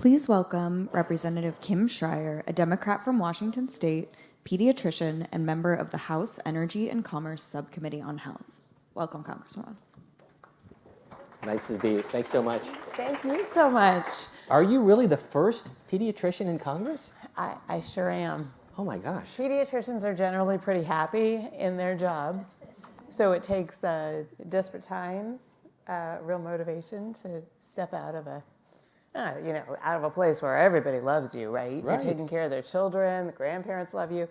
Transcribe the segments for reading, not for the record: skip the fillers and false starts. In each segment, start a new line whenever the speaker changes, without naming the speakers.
Please welcome Representative Kim Schrier, a Democrat from Washington State, pediatrician, and member of the House Energy and Commerce Subcommittee on Health. Welcome, Congresswoman.
Nice to be here. Thanks so much.
Thank you so much.
Are you really the first pediatrician in Congress?
I sure am.
Oh my gosh.
Pediatricians are generally pretty happy in their jobs, so it takes desperate times, real motivation to step out of out of a place where everybody loves you, right?
Right.
You're taking care of their children, the grandparents love you,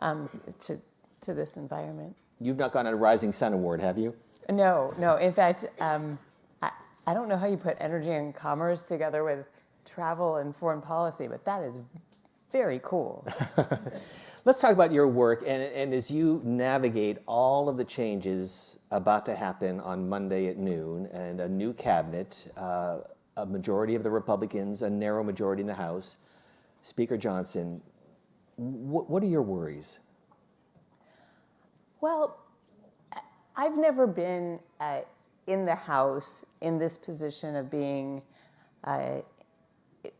to this environment.
You've not gotten a Rising Sun Award, have you?
No. In fact, I don't know how you put energy and commerce together with travel and foreign policy, but that is very cool.
Let's talk about your work and as you navigate all of the changes about to happen on Monday at noon and a new cabinet, a majority of the Republicans, a narrow majority in the House, Speaker Johnson, what are your worries?
Well, I've never been in the House in this position of being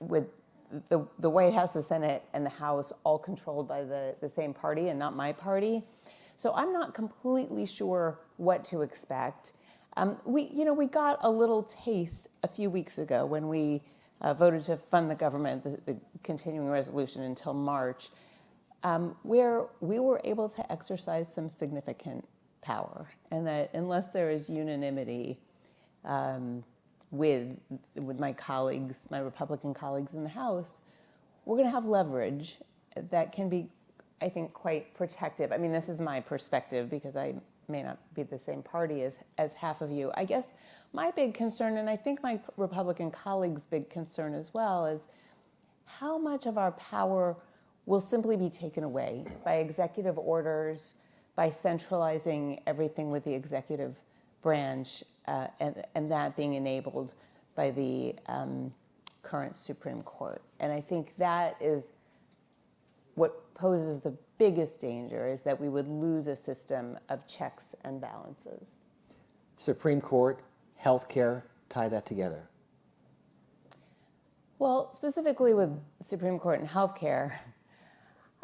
with the White House, the Senate, and the House all controlled by the same party and not my party. So I'm not completely sure what to expect. We got a little taste a few weeks ago when we voted to fund the government, the continuing resolution until March, where we were able to exercise some significant power, and that unless there is unanimity with my colleagues, my Republican colleagues in the House, we're going to have leverage that can be, I think, quite protective. I mean, this is my perspective because I may not be the same party as half of you. I guess my big concern, and I think my Republican colleagues' big concern as well, is how much of our power will simply be taken away by executive orders, by centralizing everything with the executive branch, and that being enabled by the current Supreme Court. And I think that is what poses the biggest danger, is that we would lose a system of checks and balances.
Supreme Court, healthcare, tie that together.
Well, specifically with Supreme Court and healthcare,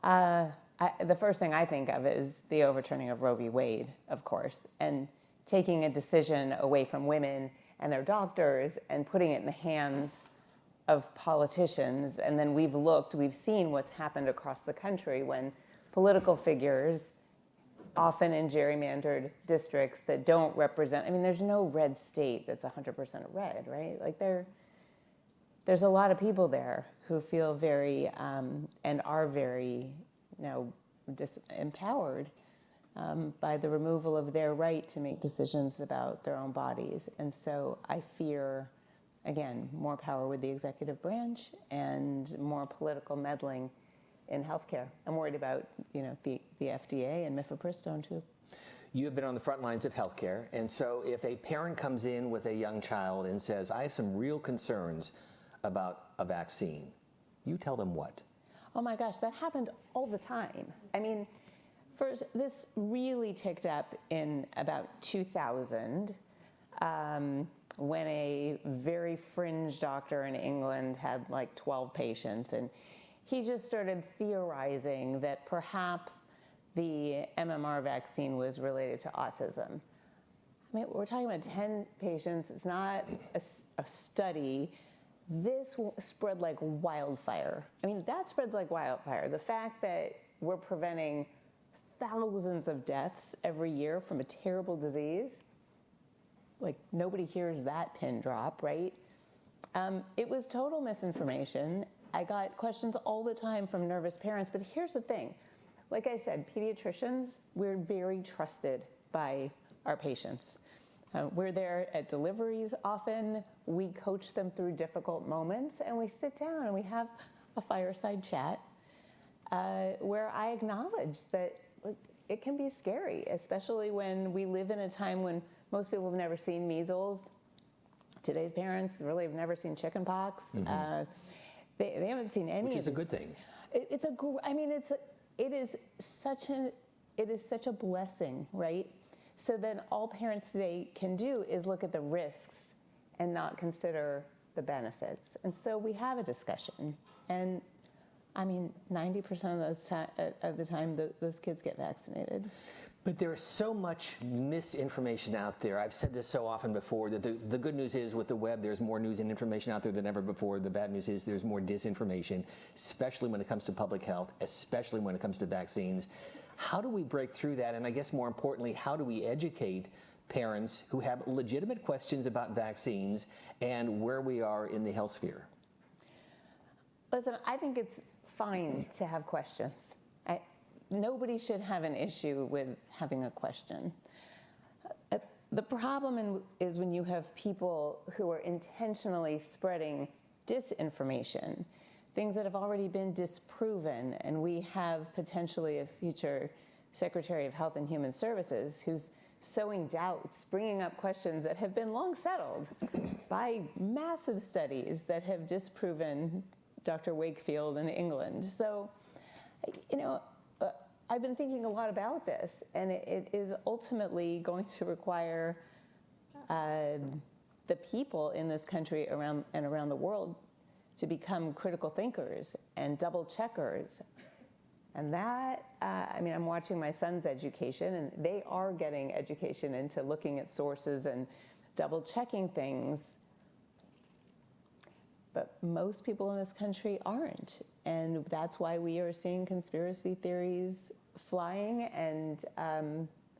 the first thing I think of is the overturning of Roe v. Wade, of course, and taking a decision away from women and their doctors and putting it in the hands of politicians. And then we've seen what's happened across the country when political figures, often in gerrymandered districts that don't represent, I mean, there's no red state that's 100% red, right? Like there's a lot of people there who feel very, and are very, disempowered by the removal of their right to make decisions about their own bodies. And so I fear, again, more power with the executive branch and more political meddling in healthcare. I'm worried about, the FDA and mifepristone too.
You have been on the front lines of healthcare, and so if a parent comes in with a young child and says, I have some real concerns about a vaccine, you tell them what?
Oh my gosh, that happened all the time. I mean, first, this really ticked up in about 2000 when a very fringe doctor in England had like 12 patients, and he just started theorizing that perhaps the MMR vaccine was related to autism. I mean, we're talking about 10 patients. It's not a study. This spread like wildfire. I mean, that spreads like wildfire. The fact that we're preventing thousands of deaths every year from a terrible disease, like nobody hears that pin drop, right? It was total misinformation. I got questions all the time from nervous parents, but here's the thing. Like I said, pediatricians, we're very trusted by our patients. We're there at deliveries often. We coach them through difficult moments, and we sit down and we have a fireside chat where I acknowledge that it can be scary, especially when we live in a time when most people have never seen measles. Today's parents really have never seen chickenpox. Mm-hmm. They haven't seen any.
Which is a good thing.
It is such a blessing, right? So then all parents today can do is look at the risks and not consider the the benefits. And so we have a discussion. And I mean, 90% of the time, those kids get vaccinated.
But there is so much misinformation out there. I've said this so often before that the good news is with the web, there's more news and information out there than ever before. The bad news is there's more disinformation, especially when it comes to public health, especially when it comes to vaccines. How do we break through that? And I guess more importantly, how do we educate parents who have legitimate questions about vaccines and where we are in the health sphere?
Listen, I think it's fine to have questions. Nobody should have an issue with having a question. The problem is when you have people who are intentionally spreading disinformation, things that have already been disproven, and we have potentially a future Secretary of Health and Human Services who's sowing doubts, bringing up questions that have been long settled by massive studies that have disproven Dr. Wakefield in England. So, I've been thinking a lot about this, and it is ultimately going to require the people in this country around the world to become critical thinkers and double checkers. And that, I'm watching my son's education, and they are getting education into looking at sources and double checking things. But most people in this country aren't. And that's why we are seeing conspiracy theories flying, and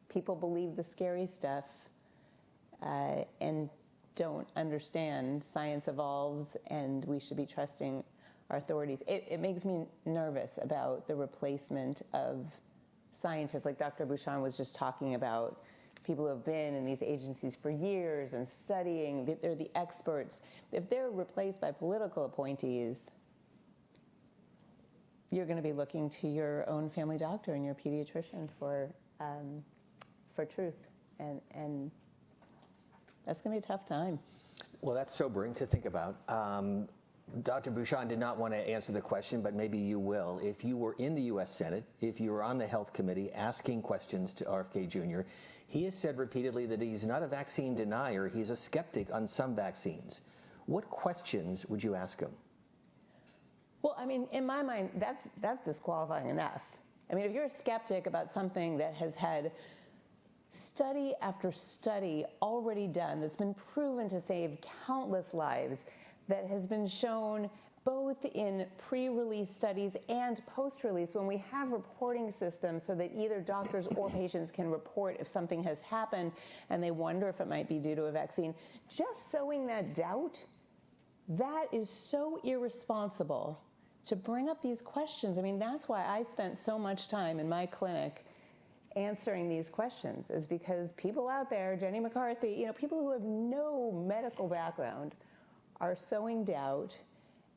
people believe the scary stuff and don't understand science evolves, and we should be trusting our authorities. It makes me nervous about the replacement of scientists, like Dr. Bouchon was just talking about, people who have been in these agencies for years and studying, they're the experts. If they're replaced by political appointees, you're going to be looking to your own family doctor and your pediatrician for truth, and that's going to be a tough time.
Well, that's sobering to think about. Dr. Bouchon did not want to answer the question, but maybe you will. If you were in the U.S. Senate, if you were on the Health Committee asking questions to RFK Jr., he has said repeatedly that he's not a vaccine denier, he's a skeptic on some vaccines. What questions would you ask him?
Well, in my mind, that's disqualifying enough. If you're a skeptic about something that has had study after study already done, that's been proven to save countless lives, that has been shown both in pre-release studies and post-release, when we have reporting systems so that either doctors or patients can report if something has happened and they wonder if it might be due to a vaccine, just sowing that doubt, that is so irresponsible to bring up these questions. That's why I spent so much time in my clinic answering these questions, is because people out there, Jenny McCarthy, people who have no medical background are sowing doubt,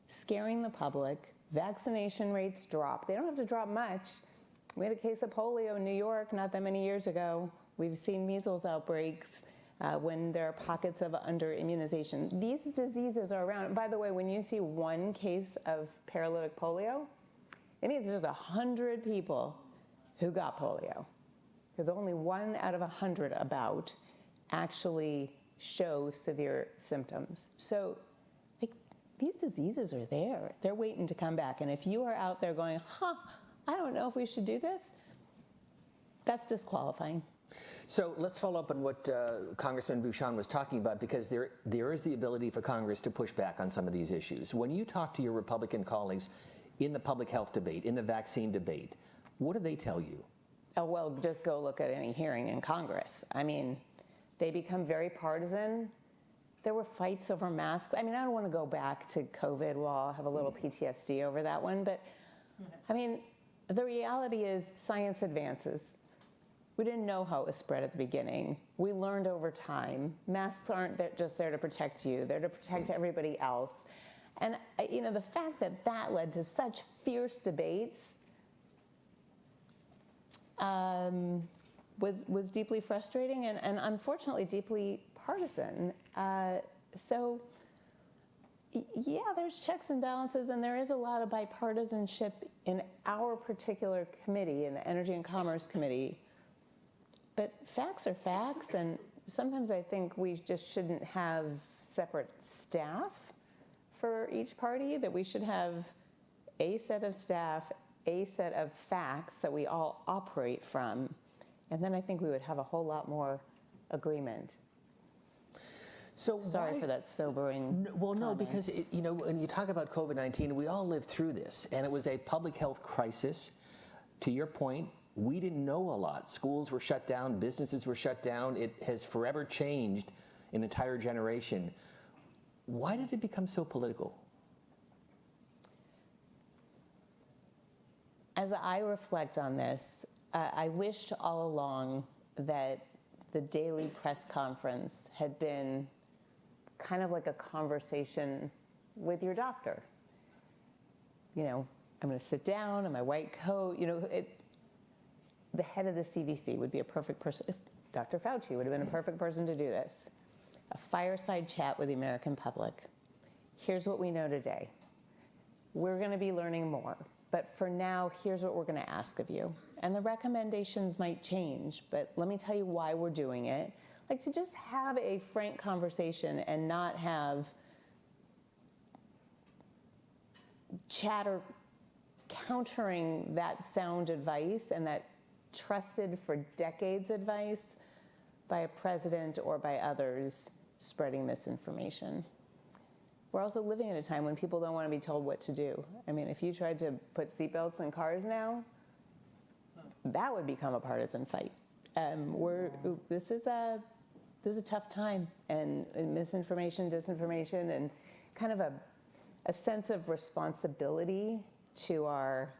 scaring the public. Vaccination rates drop. They don't have to drop much. We had a case of polio in New York not that many years ago. We've seen measles outbreaks when there are pockets of under-immunization. These diseases are around. By the way, when you see one case of paralytic polio, it means there's 100 people who got polio, because only 1 out of 100 about actually show severe symptoms. So these diseases are there. They're waiting to come back. And if you are out there going, I don't know if we should do this, that's disqualifying.
So let's follow up on what Congressman Bouchon was talking about, because there is the ability for Congress to push back on some of these issues. When you talk to your Republican colleagues in the public health debate, in the vaccine debate, what do they tell you?
Oh, well, just go look at any hearing in Congress. They become very partisan. There were fights over masks. I don't want to go back to COVID. Well, I'll have a little PTSD over that one. But, the reality is science advances. We didn't know how it was spread at the beginning. We learned over time. Masks aren't just there to protect you. They're to protect everybody else. And, the fact that that led to such fierce debates was deeply frustrating and unfortunately deeply partisan. So, yeah, there's checks and balances, and there is a lot of bipartisanship in our particular committee, in the Energy and Commerce Committee. But facts are facts, and sometimes I think we just shouldn't have separate staff for each party, that we should have a set of staff, a set of facts that we all operate from, and then I think we would have a whole lot more agreement.
So
Sorry for that sobering
Well, no,
comment.
because when you talk about COVID-19, we all lived through this, and it was a public health crisis. To your point, we didn't know a lot. Schools were shut down, businesses were shut down. It has forever changed an entire generation. Why did it become so political?
As I reflect on this, I wished all along that the daily press conference had been kind of like a conversation with your doctor. I'm going to sit down in my white coat. The head of the CDC would be a perfect person. If Dr. Fauci would have been a perfect person to do this. A fireside chat with the American public. Here's what we know today. We're going to be learning more. But for now, here's what we're going to ask of you. And the recommendations might change, but let me tell you why we're doing it. Like, to just have a frank conversation and not have chatter countering that sound advice and that trusted for decades advice by a president or by others spreading misinformation. We're also living at a time when people don't want to be told what to do. I mean, if you tried to put seatbelts in cars now, that would become a partisan fight. This is a tough time, and misinformation, disinformation, and kind of a sense of responsibility to our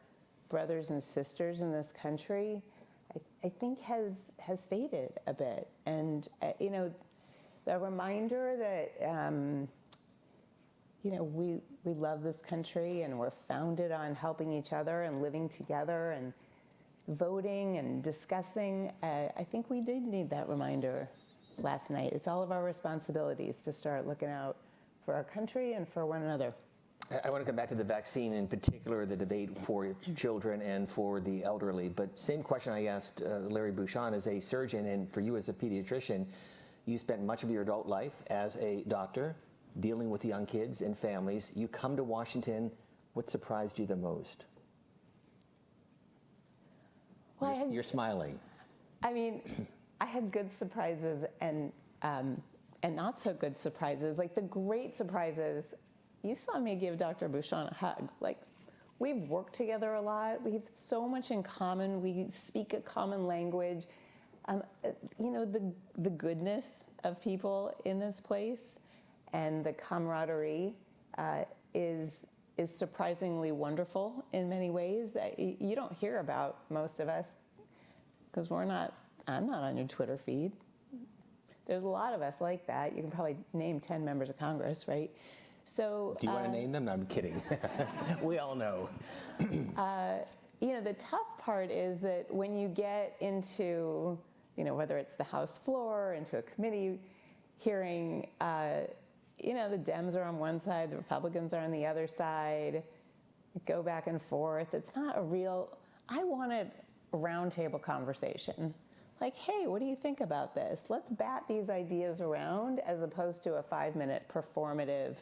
brothers and sisters in this country, I think has faded a bit. And the reminder that we love this country and we're founded on helping each other and living together and voting and discussing. I think we did need that reminder last night. It's all of our responsibilities to start looking out for our country and for one another.
I want to come back to the vaccine, in particular the debate for children and for the elderly. But same question I asked Larry Bouchon as a surgeon, and for you as a pediatrician. You spent much of your adult life as a doctor dealing with young kids and families. You come to Washington. What surprised you the most?
Well,
You're smiling.
I mean, I had good surprises and not so good surprises. Like, the great surprises, you saw me give Dr. Bouchon a hug. Like, we've worked together a lot. We have so much in common. We speak a common language. The goodness of people in this place and the camaraderie is surprisingly wonderful in many ways. You don't hear about most of us because I'm not on your Twitter feed. There's a lot of us like that. You can probably name 10 members of Congress, right? So,
do you want to name them? No, I'm kidding. We all know.
The tough part is that when you get into, whether it's the House floor, into a committee hearing, the Dems are on one side, the Republicans are on the other side, go back and forth. It's not a real, I wanted a roundtable conversation. Like, hey, what do you think about this? Let's bat these ideas around, as opposed to a 5-minute performative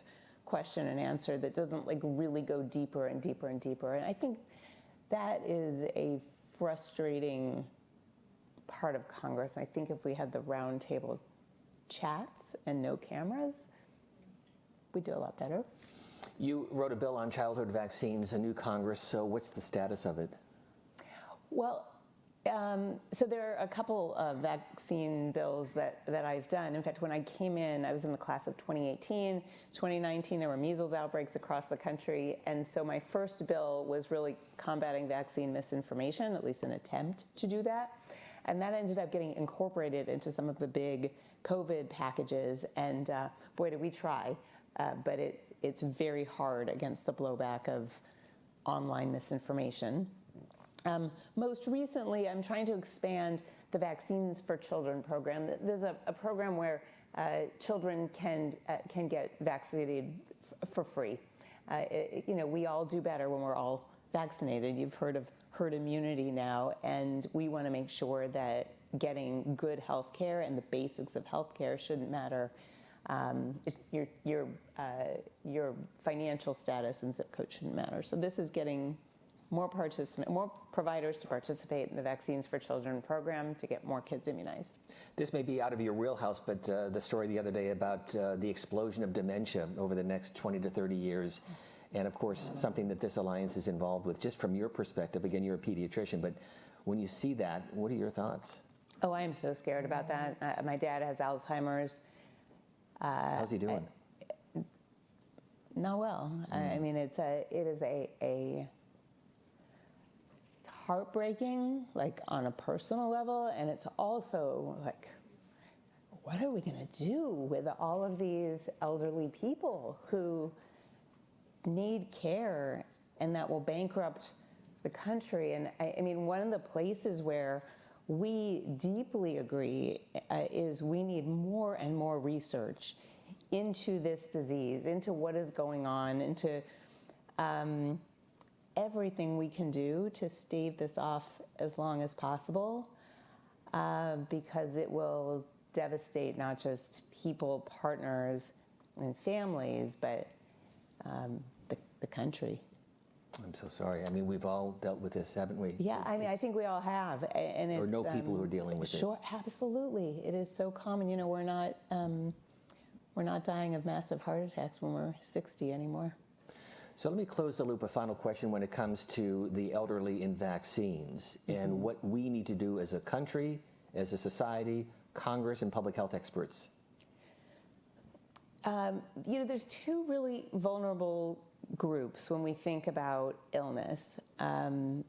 question and answer that doesn't really go deeper and deeper and deeper. And I think that is a frustrating part of Congress. I think if we had the roundtable chats and no cameras, we'd do a lot better.
You wrote a bill on childhood vaccines, a new Congress. So what's the status of it?
Well, so there are a couple of vaccine bills that I've done. In fact, when I came in, I was in the class of 2018. 2019, there were measles outbreaks across the country. And so my first bill was really combating vaccine misinformation, at least an attempt to do that. And that ended up getting incorporated into some of the big COVID packages. And boy, did we try. But it's very hard against the blowback of online misinformation. Most recently, I'm trying to expand the Vaccines for Children program. There's a program where children can get vaccinated for free. We all do better when we're all vaccinated. You've heard of herd immunity now, and we want to make sure that getting good health care and the basics of health care shouldn't matter Your financial status and zip code shouldn't matter. So this is getting more providers to participate in the Vaccines for Children program to get more kids immunized.
This may be out of your wheelhouse, but the story the other day about the explosion of dementia over the next 20 to 30 years, and of course, something that this alliance is involved with, just from your perspective, again, you're a pediatrician, but when you see that, what are your thoughts?
Oh, I am so scared about that. My dad has Alzheimer's.
How's he doing?
Not well. I mean, it is a heartbreaking, like on a personal level, and it's also like, what are we going to do with all of these elderly people who need care and that will bankrupt the country? And I mean, one of the places where we deeply agree is we need more and more research into this disease, into what is going on, into everything we can do to stave this off as long as possible, because it will devastate not just people, partners, and families, but the country.
I'm so sorry. I mean, we've all dealt with this, haven't we?
Yeah, I mean, I think we all have, and it's,
or know people who are dealing with it.
Sure, absolutely. It is so common. You know, we're not dying of massive heart attacks when we're 60 anymore.
So let me close the loop. A final question when it comes to the elderly in vaccines and what we need to do as a country, as a society, Congress, and public health experts.
You know, there's two really vulnerable groups when we think about illness. And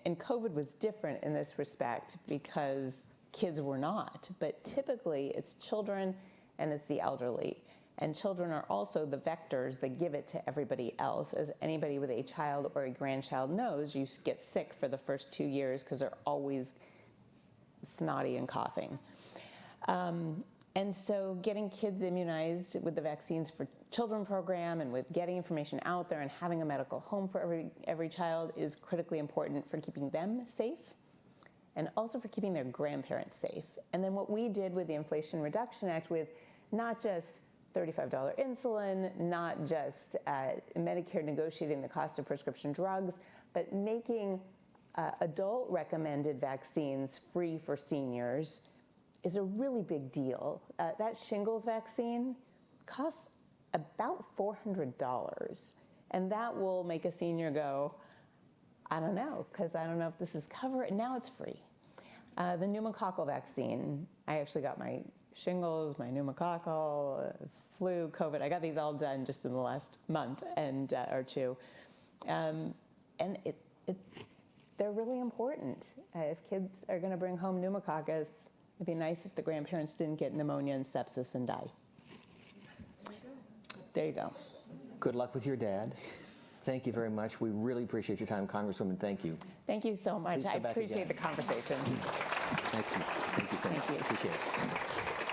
COVID was different in this respect because kids were not. But typically, it's children and it's the elderly. And children are also the vectors that give it to everybody else. As anybody with a child or a grandchild knows, you get sick for the first 2 years because they're always snotty and coughing. And so getting kids immunized with the Vaccines for Children program and with getting information out there and having a medical home for every child is critically important for keeping them safe and also for keeping their grandparents safe. And then what we did with the Inflation Reduction Act, with not just $35 insulin, not just Medicare negotiating the cost of prescription drugs, but making adult recommended vaccines free for seniors is a really big deal. That shingles vaccine costs about $400, and that will make a senior go, I don't know, because I don't know if this is covered, and now it's free. The pneumococcal vaccine, I actually got my shingles, my pneumococcal, flu, COVID. I got these all done just in the last month and or two, and they're really important. If kids are going to bring home pneumococcus, it'd be nice if the grandparents didn't get pneumonia and sepsis and die. There you go.
Good luck with your dad. Thank you very much. We really appreciate your time, Congresswoman. Thank you.
Thank you so much.
Please
I
come back
appreciate
again.
the conversation.
Nice to meet you. Thank you so much.
Thank you.
Appreciate it.